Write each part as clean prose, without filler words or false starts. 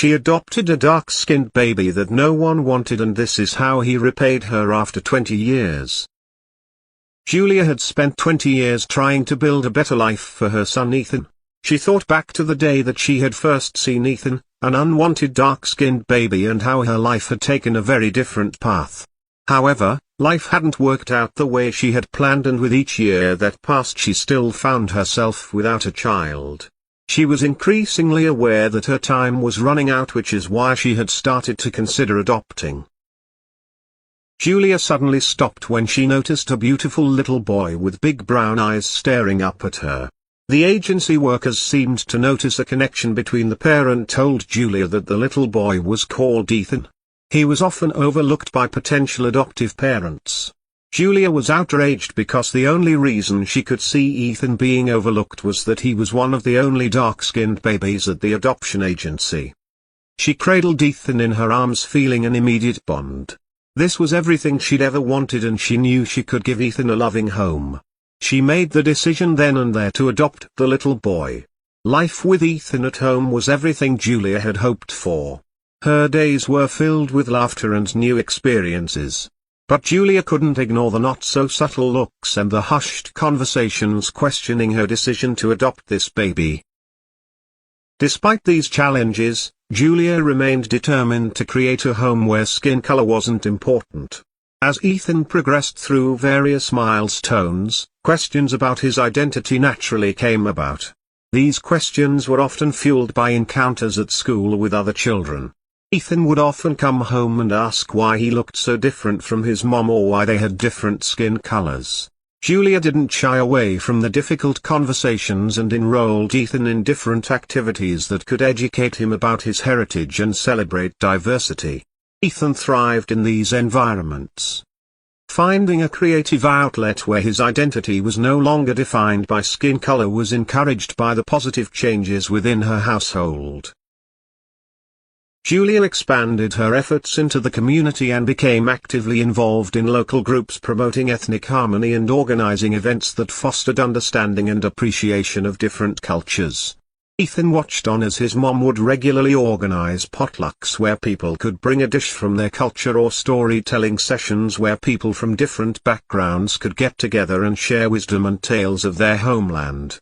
She adopted a dark-skinned baby that no one wanted, and this is how he repaid her after 20 years. Julia had spent 20 years trying to build a better life for her son Ethan. She thought back to the day that she had first seen Ethan, an unwanted dark-skinned baby, and how her life had taken a very different path. However, life hadn't worked out the way she had planned, and with each year that passed she still found herself without a child. She was increasingly aware that her time was running out, which is why she had started to consider adopting. Julia suddenly stopped when she noticed a beautiful little boy with big brown eyes staring up at her. The agency workers seemed to notice a connection between the pair and told Julia that the little boy was called Ethan. He was often overlooked by potential adoptive parents. Julia was outraged because the only reason she could see Ethan being overlooked was that he was one of the only dark-skinned babies at the adoption agency. She cradled Ethan in her arms, feeling an immediate bond. This was everything she'd ever wanted, and she knew she could give Ethan a loving home. She made the decision then and there to adopt the little boy. Life with Ethan at home was everything Julia had hoped for. Her days were filled with laughter and new experiences. But Julia couldn't ignore the not-so-subtle looks and the hushed conversations questioning her decision to adopt this baby. Despite these challenges, Julia remained determined to create a home where skin color wasn't important. As Ethan progressed through various milestones, questions about his identity naturally came about. These questions were often fueled by encounters at school with other children. Ethan would often come home and ask why he looked so different from his mom, or why they had different skin colors. Julia didn't shy away from the difficult conversations and enrolled Ethan in different activities that could educate him about his heritage and celebrate diversity. Ethan thrived in these environments. Finding a creative outlet where his identity was no longer defined by skin color was encouraged by the positive changes within her household. Julia expanded her efforts into the community and became actively involved in local groups promoting ethnic harmony and organizing events that fostered understanding and appreciation of different cultures. Ethan watched on as his mom would regularly organize potlucks where people could bring a dish from their culture, or storytelling sessions where people from different backgrounds could get together and share wisdom and tales of their homeland.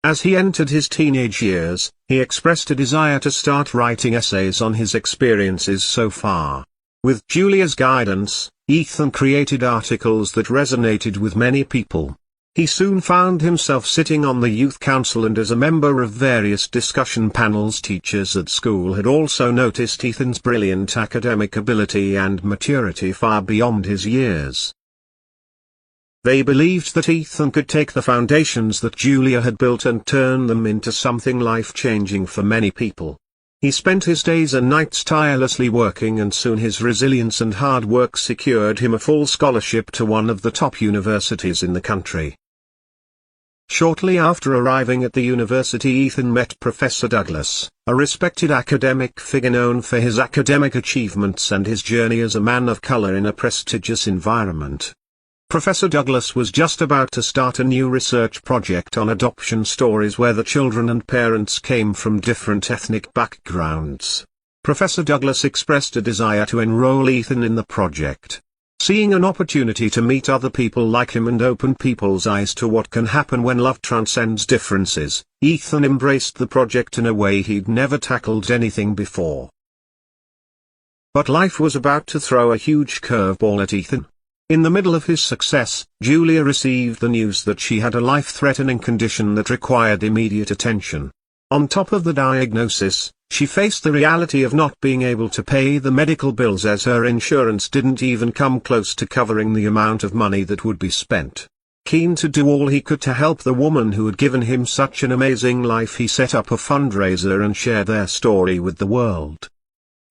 As he entered his teenage years, he expressed a desire to start writing essays on his experiences so far. With Julia's guidance, Ethan created articles that resonated with many people. He soon found himself sitting on the youth council and as a member of various discussion panels. Teachers at school had also noticed Ethan's brilliant academic ability and maturity far beyond his years. They believed that Ethan could take the foundations that Julia had built and turn them into something life-changing for many people. He spent his days and nights tirelessly working, and soon his resilience and hard work secured him a full scholarship to one of the top universities in the country. Shortly after arriving at the university, Ethan met Professor Douglas, a respected academic figure known for his academic achievements and his journey as a man of color in a prestigious environment. Professor Douglas was just about to start a new research project on adoption stories where the children and parents came from different ethnic backgrounds. Professor Douglas expressed a desire to enroll Ethan in the project. Seeing an opportunity to meet other people like him and open people's eyes to what can happen when love transcends differences, Ethan embraced the project in a way he'd never tackled anything before. But life was about to throw a huge curveball at Ethan. In the middle of his success, Julia received the news that she had a life-threatening condition that required immediate attention. On top of the diagnosis, she faced the reality of not being able to pay the medical bills, as her insurance didn't even come close to covering the amount of money that would be spent. Keen to do all he could to help the woman who had given him such an amazing life, he set up a fundraiser and shared their story with the world.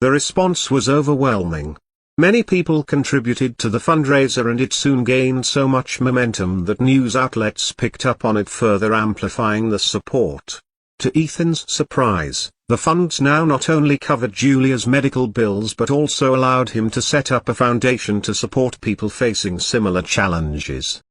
The response was overwhelming. Many people contributed to the fundraiser, and it soon gained so much momentum that news outlets picked up on it, further amplifying the support. To Ethan's surprise, the funds now not only covered Julia's medical bills but also allowed him to set up a foundation to support people facing similar challenges.